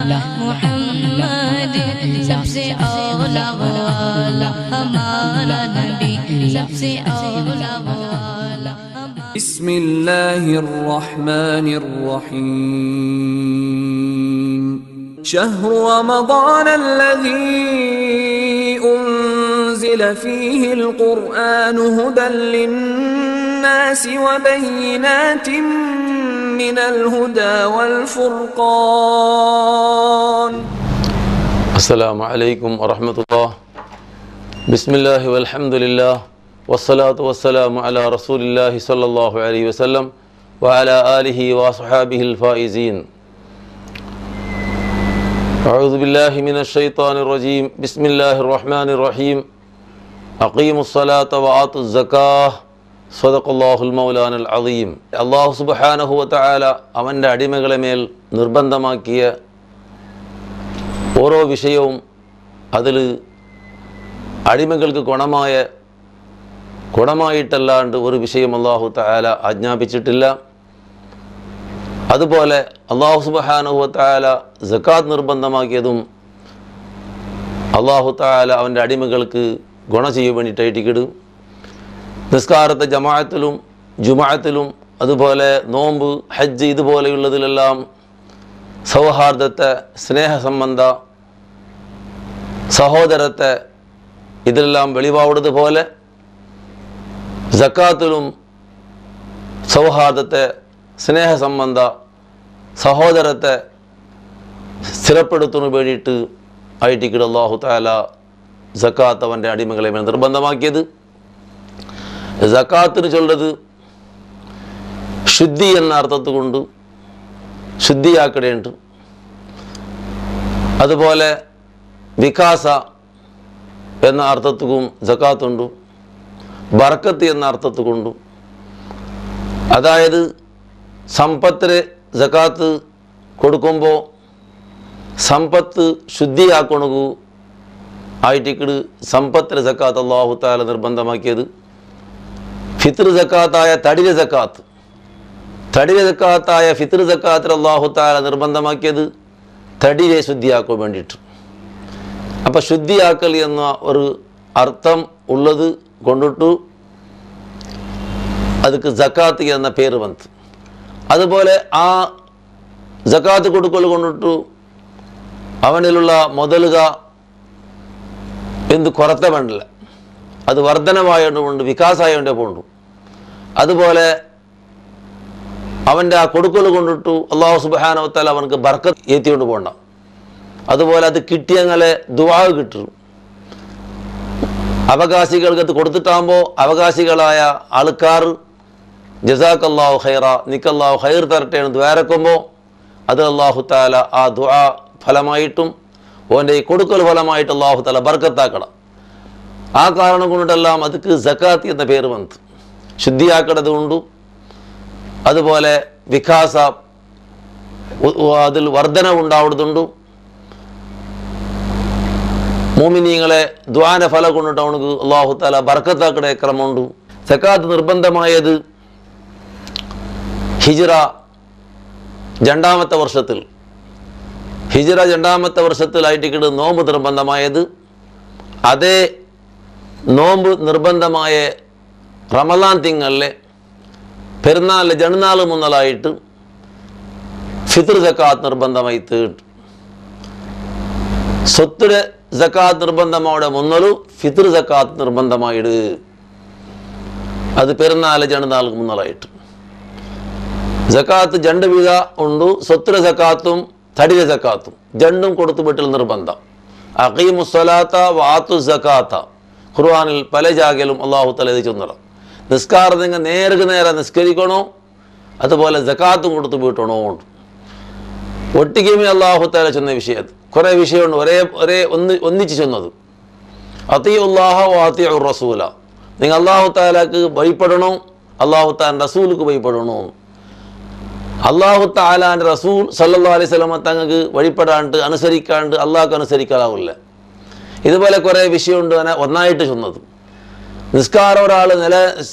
मोहम्मद सबसे औला वाला हमारा नबी सबसे औला वाला। बिस्मिल्लाहिर रहमानिर रहीम। शहरु रमज़ानल्लज़ी उन्ज़िल फ़ीहिल क़ुरआनु हुदल लिन्नासि व बय्यिनातिन मिनल हुदा वल फ़ुरक़ान। अस्सलामु अलैकुम वरहमतुल्लाह। बिस्मिल्लाहि वल्हम्दुलिल्लाह वस्सलातु वस्सलामु अला रसूलिल्लाहि सल्लल्लाहु अलैहि वसल्लम व अला आलिहि व अस्हाबिहिल फाइज़ीन। अऊज़ु बिल्लाहि मिनश शैतानिर रजीम। बिस्मिल्लाहिर रहमानिर रहीम। अक़ीमुस्सलात व आतुज़ ज़काह। സദഖല്ലാഹുൽ മൗലാനൽ അദീം. അല്ലാഹു സുബ്ഹാനഹു വ തആല അവൻ്റെ അടിമകളെ മേൽ നിർബന്ധമാക്കിയ ഓരോ വിഷയവും അതിൽ അടിമകൾക്ക് ഗുണമായിട്ടല്ലാണ്ട് ഒരു വിഷയം അല്ലാഹു തആല ആജ്ഞാപിച്ചിട്ടില്ല. അതുപോലെ അല്ലാഹു സുബ്ഹാനഹു വ തആല സകാത്ത് നിർബന്ധമാക്കിയതും അല്ലാഹു തആല അവൻ്റെ അടിമകൾക്ക് ഗുണം ചെയ്യാൻ വേണ്ടിയിട്ടായിട്ട് നിസ്കാരത്തെ ജമാഅത്തിലും ജുമാഅത്തിലും അതുപോലെ നോമ്പ് ഹജ്ജ് ഇതുപോലെയുള്ളതിലെല്ലാം സൗഹാർദ്ദത്തെ സ്നേഹസംബന്ധ സഹോദരത്തെ ഇതിലെല്ലാം വെളിവാവുന്നത് പോലെ സക്കാത്തിലും സൗഹാർദ്ദത്തെ സ്നേഹസംബന്ധ സഹോദരത്തെ സ്ഥിരപ്പെടുത്തുന്നതിന് വേണ്ടിയിട്ട് ആയിട്ട് അല്ലാഹു തആല സക്കാത്ത് അവൻ്റെ അടിമകളെ മേൽ നിർബന്ധമാക്കിയത്. സക്കാത്തിന് ചൊല്ലത് ശുദ്ധി എന്ന അർത്ഥത്ത് കൊണ്ട് ശുദ്ധിയാക്കടേണ്ട, അതുപോലെ വികാസ എന്ന അർത്ഥത്തും സക്കാത്തുണ്ട്, ബർക്കത്ത് എന്ന അർത്ഥത്ത് കൊണ്ടും. അതായത് സമ്പത്തിന് സക്കാത്ത് കൊടുക്കുമ്പോൾ സമ്പത്ത് ശുദ്ധിയാക്കണു ആയിട്ട് സമ്പത്തിന് സക്കാത്ത് അല്ലാഹു തആല നിർബന്ധമാക്കിയത്. ഫിത്ർ സക്കാത്തായ തടിര സക്കാത്തായ ഫിത്ർ സക്കാത്തിൽ അല്ലാഹു തആല നിർബന്ധമാക്കിയത് തടിരെ ശുദ്ധിയാക്കാൻ വേണ്ടിയിട്ട്. അപ്പം ശുദ്ധിയാക്കൽ എന്ന ഒരു അർത്ഥം ഉള്ളത് കൊണ്ടിട്ടു അതുക്ക് സക്കാത്ത് എന്ന പേര് വന്നു. അതുപോലെ ആ സക്കാത്ത് കൊടുക്കൽ കൊണ്ടിട്ടു അവനിലുള്ള മുതലുക എന്ത് കുറത്ത വേണ്ടില്ല, അത് വർധനമായതുകൊണ്ട് വികാസമായതുകൊണ്ടേ പോകണ്ടു. അതുപോലെ അവൻ്റെ ആ കൊടുക്കൽ കൊണ്ടിട്ടു അല്ലാഹു സുബ്ഹാനഹു വ തആല അവനക്ക് ബർക്കത്ത് ഏറ്റിക്കൊണ്ട് പോകണ്ട. അതുപോലെ അത് കിട്ടിയങ്ങനെ ദുആ കിട്ടും. അവകാശികൾക്ക് അത് കൊടുത്തിട്ടാകുമ്പോൾ അവകാശികളായ ആൾക്കാർ ജസാക്കല്ലാഹു ഖൈറ, നിക്കല്ലാഹു ഖൈർ തരട്ടെ എന്ന് ദ്വാരക്കുമ്പോൾ അത് അല്ലാഹു തആല ആ ദുആ ഫലമായിട്ടും ഓൻ്റെ ഈ കൊടുക്കൽ ഫലമായിട്ട് അല്ലാഹു തആല ബർക്കത്താക്കണം. ആ കാരണം കൊണ്ടെല്ലാം അതുക്ക് സക്കാത്ത് എന്ന പേര് വന്നു. ശുദ്ധിയാക്കണത് കൊണ്ടും അതുപോലെ വികാസ അതിൽ വർധന ഉണ്ടാവുന്നതുകൊണ്ടും മോമിനീങ്ങളെ ദ്വാന ഫലം കൊണ്ടിട്ട് അവനക്ക് അല്ലാഹു തആല ബർക്കത്താക്കണ ക്രമമുണ്ട്. സക്കാത്ത് നിർബന്ധമായത് ഹിജ്റ രണ്ടാമത്തെ വർഷത്തിലായിട്ട് നോമ്പ് നിർബന്ധമായത്. അതേ നോമ്പ് നിർബന്ധമായ റമളാൻ തിങ്കളിലെ പെരുന്നാളിലെ ജനനാൾ മുതലായിട്ട് ഫിത്ർ സക്കാത്ത് നിർബന്ധമായി തീർന്നു. സ്വത്തിലെ സക്കാത്ത് നിർബന്ധമായുടെ മുന്നലും ഫിത്ർ സക്കാത്ത് നിർബന്ധമായിട്ട് അത് പെരുന്നാളിലെ ജനനാൾ മുതലായിട്ട്. സക്കാത്ത് രണ്ട് വിധ ഉണ്ട്, സ്വത്തിലെ സക്കാത്തും തടിലെ സക്കാത്തും രണ്ടും കൊടുത്തു വീട്ടിൽ നിർബന്ധം. അഖീമുസ്സലാത്ത വ ആത്തുസ് സക്കാത്ത ഖുർആനിൽ പല ജാഗയിലും അല്ലാഹു തആല ഇത് ചൊന്നറ. നിസ്കാരം നിങ്ങൾ നേരെ നിസ്കരിക്കണോ, അതുപോലെ സക്കാത്തും കൊടുത്ത് വീട്ടണോ. ഒട്ടിക്കുമേ അല്ലാഹു തആല ചെന്ന വിഷയത്ത് കുറേ വിഷയമുണ്ട്, ഒന്നിച്ച് ചെന്നത്. അത്തിഉല്ലാഹ വ അത്തിഉർ റസൂല, നിങ്ങൾ അല്ലാഹു തആലക്ക് ഭയപ്പെടണം, അല്ലാഹു തആല റസൂലുക്ക് ഭയപ്പെടണം. അല്ലാഹു തആലാൻ്റെ റസൂൽ സല്ലല്ലാഹു അലൈഹി വസല്ലം തങ്ങൾക്ക് വഴിപ്പെടാണ്ട് അനുസരിക്കാണ്ട് അള്ളാഹ്ക്ക് അനുസരിക്കാനാവില്ല. ഇതുപോലെ കുറേ വിഷയമുണ്ട് ഒന്നായിട്ട് ചെന്നത്. നിസ്കാരം ഒരാൾ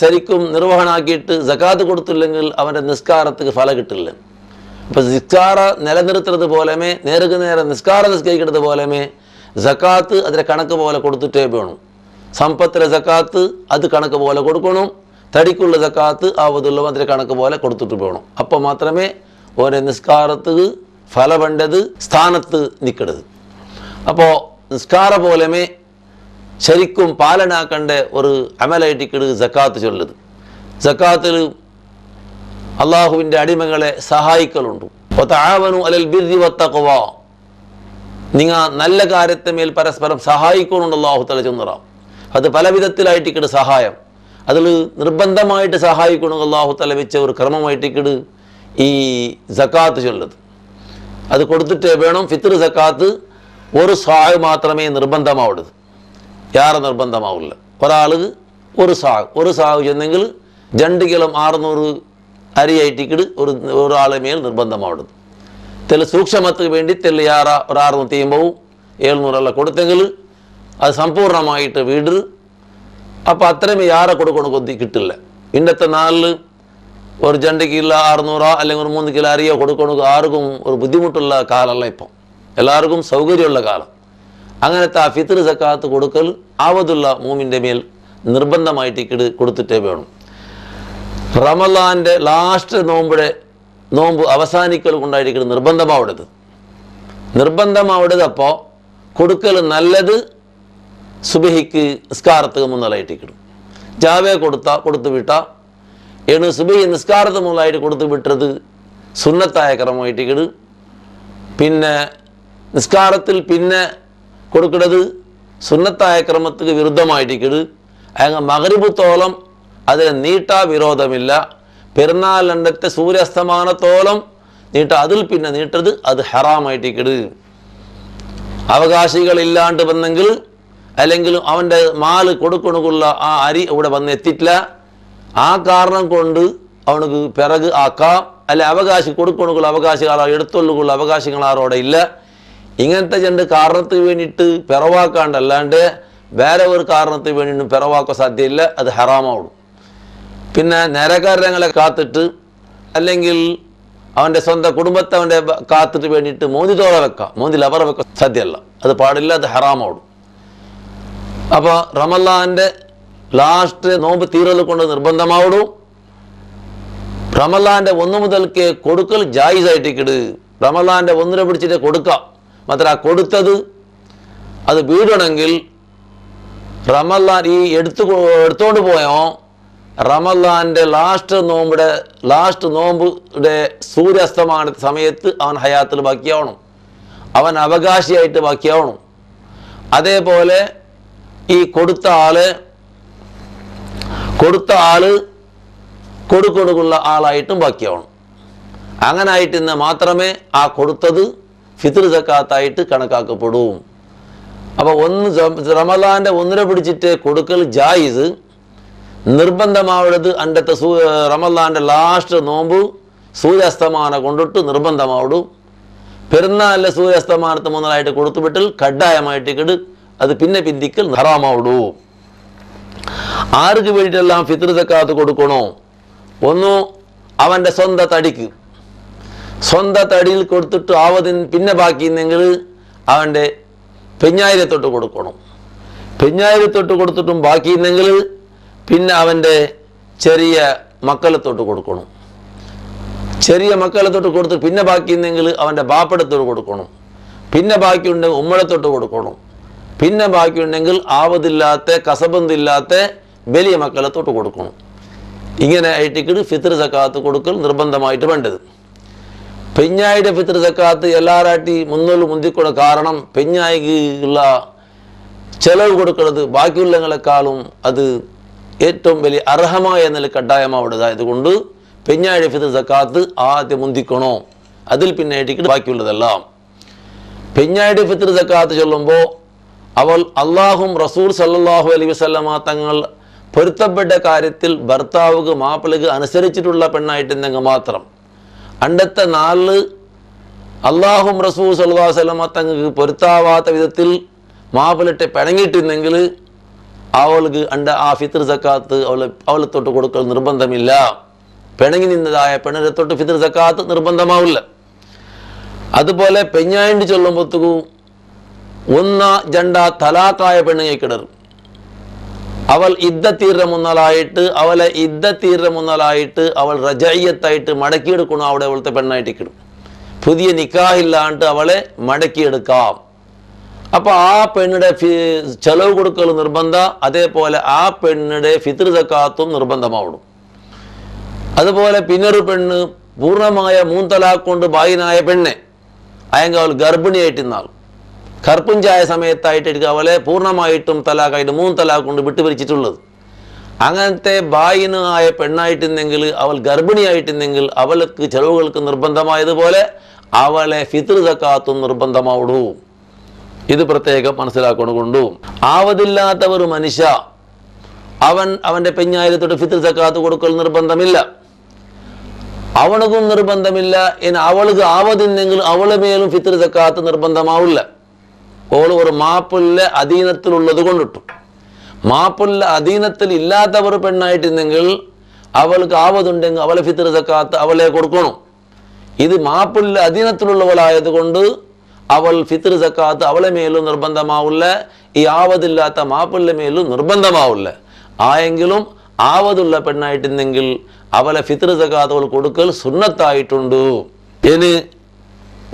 ശരിക്കും നിർവഹണാക്കിയിട്ട് സക്കാത്ത് കൊടുത്തില്ലെങ്കിൽ അവൻ്റെ നിസ്കാരത്തിന് ഫലം കിട്ടില്ല. അപ്പോൾ നിസ്കാര നിലനിർത്തുന്നത് പോലെമേ നേർക്ക് നേരെ നിസ്കാരം നിസ്കരിക്കുന്നത് പോലെമേ സക്കാത്ത് അതിൻ്റെ കണക്ക് പോലെ കൊടുത്തിട്ടേ വേണം. സമ്പത്തിലെ സക്കാത്ത് അത് കണക്ക് പോലെ കൊടുക്കണം. തടിക്കുള്ള സക്കാത്ത് ആവതുള്ള അതിൻ്റെ കണക്ക് പോലെ കൊടുത്തിട്ട് വേണം. അപ്പോൾ മാത്രമേ ഓരോ നിസ്കാരത്തിന് ഫലപണ്ടത് സ്ഥാനത്ത് നിൽക്കരുത്. അപ്പോൾ നിസ്കാര പോലെമേ ശരിക്കും പാലനാക്കേണ്ട ഒരു അമലായിട്ടിക്കട് സക്കാത്ത് ചൊല്ലത്. സക്കാത്തിൽ അള്ളാഹുവിൻ്റെ അടിമകളെ സഹായിക്കലുണ്ട്. വതആവനു അലൽ ബിർരി വത്തഖ്വ, നിങ്ങൾ നല്ല കാര്യത്തെ മേൽ പരസ്പരം സഹായിക്കുന്നുണ്ട് അള്ളാഹു തആല ചൊന്നറാം. അത് പല വിധത്തിലായിട്ടിക്കട് സഹായം, അതിൽ നിർബന്ധമായിട്ട് സഹായിക്കണം അള്ളാഹു തആല വെച്ച ഒരു ക്രമമായിട്ടിക്കട് ഈ സക്കാത്ത് ചൊല്ലത്. അത് കൊടുത്തിട്ടേ വേണം. ഫിത്ർ സക്കാത്ത് ഒരു സാഹ് മാത്രമേ നിർബന്ധമാവുള്ളത്, യാറെ നിർബന്ധമാവില്ല. ഒരാൾ ഒരു സാഹ് ചെന്നെങ്കിൽ 2 കിലോ 600 അരിയായിട്ടിക്കട് ഒരാളെ മേൽ നിർബന്ധമാവുന്നത്. തെല്ല സൂക്ഷ്മത്തിന് വേണ്ടി തെല്ല യാറ ഒരു 650 700 കൊടുത്തെങ്കിൽ അത് സമ്പൂർണ്ണമായിട്ട് വീട്. അപ്പോൾ അത്രയും യാറെ കൊടുക്കണം കൊതി കിട്ടില്ല. ഇന്നത്തെ നാളിൽ ഒരു 2 കിലോ 600 അല്ലെങ്കിൽ ഒരു 3 കിലോ അരിയോ കൊടുക്കണമെങ്കിൽ ആർക്കും ഒരു ബുദ്ധിമുട്ടുള്ള കാലമല്ല ഇപ്പം, എല്ലാവർക്കും സൗകര്യമുള്ള കാലം. അങ്ങനത്തെ ആ ഫിത്ർ സക്കാത്ത് കൊടുക്കൽ ആവതുള്ള മൂമിൻ്റെ മേൽ നിർബന്ധമായിട്ടിക്കട് കൊടുത്തിട്ടേ വേണം. റമളാൻ്റെ ലാസ്റ്റ് നോമ്പ് അവസാനിക്കൽ കൊണ്ടായിരിക്കും നിർബന്ധമാവിടത്. അപ്പോൾ കൊടുക്കൽ നല്ലത് സുബഹിക്ക് നിസ്കാരത്തിന് മുന്നലായിട്ടിക്കിടും. ജാവേ കൊടുത്തു വിട്ടാൽ സുബഹി നിസ്കാരത്തിന് മുന്നലായിട്ട് കൊടുത്തു വിട്ടത് സുന്നത്തായ ക്രമമായിട്ടിക്കിട്. പിന്നെ നിസ്കാരത്തിൽ പിന്നെ കൊടുക്കുന്നത് സുന്നത്തായ ക്രമത്തിന് വിരുദ്ധമായിട്ടിക്കിട്. അങ്ങ് മഗ്രിബത്തോളം അതിന് നീട്ടാ വിരോധമില്ല. പെരുന്നാളിൻ്റെ സൂര്യാസ്തമാനത്തോളം അതിൽ പിന്നെ നീട്ടത് അത് ഹറാമായിട്ടിക്കിട്. അവകാശികളില്ലാണ്ട് വന്നെങ്കിൽ അല്ലെങ്കിൽ അവൻ്റെ മാല് കൊടുക്കണക്കുള്ള ആ അരി ഇവിടെ വന്ന് എത്തിയിട്ടില്ല, ആ കാരണം കൊണ്ട് അവനക്ക് പിറക് ആക്കാം. അല്ലെ അവകാശി കൊടുക്കണക്കുള്ള അവകാശികളോ എടുത്തുകൊള്ളുള്ള അവകാശികളാരോടെ ഇല്ല. ഇങ്ങനത്തെ 2 കാരണത്തിന് വേണ്ടിയിട്ട് പിറവാക്കാണ്ടല്ലാണ്ട് വേറെ ഒരു കാരണത്തിന് വേണ്ടിയിട്ടും പിറവാക്കാൻ സാധ്യമില്ല, അത് ഹറാമാവും. പിന്നെ നരകാരങ്ങളെ കാത്തിട്ട് അല്ലെങ്കിൽ അവൻ്റെ സ്വന്തം കുടുംബത്തെ അവൻ്റെ കാത്തിട്ട് വേണ്ടിയിട്ട് മോന്തിതോള വെക്കാം, മോന്തിലവറ വെക്കാൻ സാധ്യമല്ല, അത് പാടില്ല, അത് ഹറാമാവും. അപ്പോൾ റമളാൻ്റെ ലാസ്റ്റ് നോമ്പ് തീരൽ കൊണ്ട് നിർബന്ധമാവിടും. റമളാൻ്റെ 1 മുതൽക്ക് കൊടുക്കൽ ജായിസായിട്ടിക്കിട്. റമളാൻ്റെ 1 പിടിച്ചിട്ട് കൊടുക്കാം. മാത്രം ആ കൊടുത്തത് അത് വീടണമെങ്കിൽ റമളാൻ ഈ എടുത്തുകൊണ്ട് പോയോ റമളാൻ്റെ ലാസ്റ്റ് നോമ്പുടെ സൂര്യാസ്തമാന സമയത്ത് അവൻ ഹയാത്തിൽ ബാക്കിയാവണം, അവൻ അവകാശിയായിട്ട് ബാക്കിയാവണം. അതേപോലെ ഈ കൊടുത്ത ആള് കൊടുക്കുള്ള ആളായിട്ടും ബാക്കിയാവണം. അങ്ങനെ ആയിട്ട് മാത്രമേ ആ കൊടുത്തത് ഫിത്ർ സക്കാത്തായിട്ട് കണക്കാക്കപ്പെടൂ. അപ്പോൾ റമളാൻ്റെ 1 പിടിച്ചിട്ട് കൊടുക്കൽ ജായിസ്. നിർബന്ധമാവുന്നത് അണ്ടത്തെ റമളാൻ്റെ ലാസ്റ്റ് നോമ്പ് സൂര്യാസ്തമാനം കൊണ്ടിട്ട് നിർബന്ധമാവിടും. പെരുന്നാളിലെ സൂര്യാസ്തമാനത്ത് മുതലായിട്ട് കൊടുത്തുവിട്ടാൽ കഡ്ഡായമായിട്ടിക്കട് അത് പിന്നെ പിന്തിക്കൽ ഹറാമാവിടൂ. ആർക്ക് വേണ്ടിയിട്ടെല്ലാം ഫിത്ർ സക്കാത്ത് കൊടുക്കണോ? ഒന്ന് അവൻ്റെ സ്വന്തം തടിയിൽ കൊടുത്തിട്ട് ആവതിന് പിന്നെ ബാക്കിയെന്നെങ്കിൽ അവൻ്റെ പെഞ്ഞായിരത്തൊട്ട് കൊടുക്കണം. പെഞ്ഞായിരത്തൊട്ട് കൊടുത്തിട്ടും ബാക്കിയെന്നെങ്കിൽ പിന്നെ അവൻ്റെ ചെറിയ മക്കളെത്തൊട്ട് കൊടുക്കണം. ചെറിയ മക്കളെത്തൊട്ട് കൊടുത്ത് പിന്നെ ബാക്കിയെന്നെങ്കിൽ അവൻ്റെ ബാപ്പടത്തോട്ട് കൊടുക്കണം. പിന്നെ ബാക്കിയുണ്ടെങ്കിൽ ഉമ്മളത്തൊട്ട് കൊടുക്കണം. പിന്നെ ബാക്കിയുണ്ടെങ്കിൽ ആവതില്ലാത്ത കസബന്തില്ലാത്ത വലിയ മക്കളെത്തൊട്ട് കൊടുക്കണം. ഇങ്ങനെ ആയിട്ടിക്കട് ഫിത്ർ സക്കാത്ത് കൊടുക്കൽ നിർബന്ധമായിട്ട് വേണ്ടത്. പെഞ്ഞായിയുടെ ഫിത്ർ സക്കാത്ത് എല്ലാരാട്ടി മുന്തിക്കൊള്ള കാരണം പെഞ്ഞായിക്കുള്ള ചെലവ് കൊടുക്കുന്നത് ബാക്കിയുള്ളങ്ങളെക്കാളും അത് ഏറ്റവും വലിയ അർഹമായ നില കഡ്ഡായമാവുന്നതായതുകൊണ്ട് പെഞ്ഞായിയുടെ ഫിത്ർ സക്കാത്ത് ആദ്യം മുന്തിക്കണോ, അതിൽ പിന്നെ ആയിട്ടിക്കട് ബാക്കിയുള്ളതെല്ലാം. പെഞ്ഞായിയുടെ ഫിത്ർ സക്കാത്ത് ചൊല്ലുമ്പോൾ അവൾ അള്ളാഹും റസൂൽ സല്ലല്ലാഹു അലൈഹി വസല്ലമ തങ്ങൾ പൊരുത്തപ്പെട്ട കാര്യത്തിൽ ഭർത്താവുക്ക് മാപ്പിളക്ക് അനുസരിച്ചിട്ടുള്ള പെണ്ണായിട്ടുണ്ടെങ്കിൽ മാത്രം. അണ്ടത്തെ നാളിൽ അള്ളാഹും റസൂൽ സല്ലല്ലാഹു അലൈഹി വസല്ലമ തങ്ങൾക്ക് പൊരുത്താവാത്ത വിധത്തിൽ മാപ്പിളിട്ട് പിണങ്ങിയിട്ടുണ്ടെങ്കിൽ അവൾക്ക് ആ ഫിത്ർ സക്കാത്ത് അവളെ തൊട്ട് കൊടുക്കൽ നിർബന്ധമില്ല. പിണങ്ങി നിന്നതായ പെണ്ണിനെ തൊട്ട് ഫിത്ർ സക്കാത്ത് നിർബന്ധമാവില്ല. അതുപോലെ പെഞ്ഞായിട്ട് ചൊല്ലുമ്പോഴത്തേക്കും ഒന്ന ജണ്ട തലാക്കായ പെണ്ണുങ്ങി കിടറും. അവൾ ഇദ്ദത്തീർര മുന്നലായിട്ട് അവൾ റജയ്യത്തായിട്ട് മടക്കിയെടുക്കണം. അവിടെ അവളത്തെ പെണ്ണായിട്ട് കിടും. പുതിയ നിക്കാഹില്ലാണ്ട് അവളെ മടക്കിയെടുക്കാം. അപ്പോൾ ആ പെണ്ണിടെ ചെലവ് കൊടുക്കൽ നിർബന്ധ. അതേപോലെ ആ പെണ്ണിടെ ഫിത്ർ സക്കാത്തും നിർബന്ധമാവണം. അതുപോലെ പിന്നൊരു പെണ്ണ് പൂർണ്ണമായ 3 തലാഖ് കൊണ്ട് ബായിനായ പെണ്ണെ അയങ്ക അവൾ ഗർഭിണിയായിട്ടിരുന്നാൾ. കർപ്പുഞ്ചായ സമയത്തായിട്ട് അവളെ പൂർണ്ണമായിട്ടും തലാഖായിട്ട് 3 തലാഖ് കൊണ്ട് വിട്ടുപിരിച്ചിട്ടുള്ളത്. അങ്ങനത്തെ ബായിനായ പെണ്ണായിട്ടിരുന്നെങ്കിൽ, അവൾ ഗർഭിണിയായിട്ടിരുന്നെങ്കിൽ അവൾക്ക് ചെലവുകൾക്ക് നിർബന്ധമായതുപോലെ അവളെ ഫിത്ർ സക്കാത്തും നിർബന്ധമാവുള്ളൂ. ഇത് പ്രത്യേകം മനസ്സിലാക്കൊണ്ടു. ആവതില്ലാത്ത ഒരു മനുഷ്യ അവൻ്റെ പെഞ്ഞായിരത്തോട് ഫിത്ർ സക്കാത്ത് കൊടുക്കൽ നിർബന്ധമില്ല. അവനക്കും നിർബന്ധമില്ല. ഇനി അവൾക്ക് ആവതിന്നെങ്കിൽ അവളെ മേലും ഫിത്ർ സക്കാത്ത് നിർബന്ധമാവില്ല. ഓൾ ഒരു മാപ്പുള്ള അധീനത്തിലുള്ളത് കൊണ്ടിട്ടു. മാപ്പുള്ള അധീനത്തിൽ ഇല്ലാത്തവർ പെണ്ണായിട്ടിരുന്നെങ്കിൽ അവൾക്ക് ആവതുണ്ടെങ്കിൽ അവളെ ഫിത്ർ സക്കാത്ത് അവളെ കൊടുക്കണം. ഇത് മാപ്പുള്ള അധീനത്തിലുള്ളവളായത് കൊണ്ട് അവൾ ഫിത്ർ സക്കാത്ത് അവളെ മേലും നിർബന്ധമാവില്ല. ഈ ആവതില്ലാത്ത മാപ്പുള്ള മേലും നിർബന്ധമാവില്ല. ആയെങ്കിലും ആവതുള്ള പെണ്ണായിട്ടിരുന്നെങ്കിൽ അവളെ ഫിത്ർ സക്കാത്ത് അവൾ കൊടുക്കൽ സുന്നത്തായിട്ടുണ്ട്. ഇനി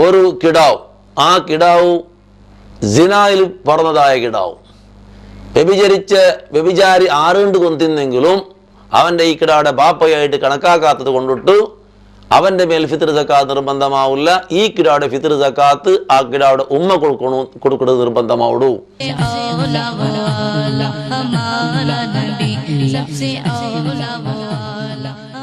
ഒരു കിടാവ്, ആ കിടാവ് സിനായിൽ പറഞ്ഞതായ കിടാവ് വ്യഭിചാരി 6 കൊന്തിന്നെങ്കിലും അവൻ്റെ ഈ കിടാവിടെ ബാപ്പയായിട്ട് കണക്കാക്കാത്തത് കൊണ്ടിട്ട് അവൻ്റെ മേൽ ഫിത്ർ സക്കാത്ത് നിർബന്ധമാവില്ല. ഈ കിടാവിടെ ഫിത്ർ സക്കാത്ത് ആ കിടാവിടെ ഉമ്മ കൊടുക്കുന്നത് നിർബന്ധമാവുള്ളൂ.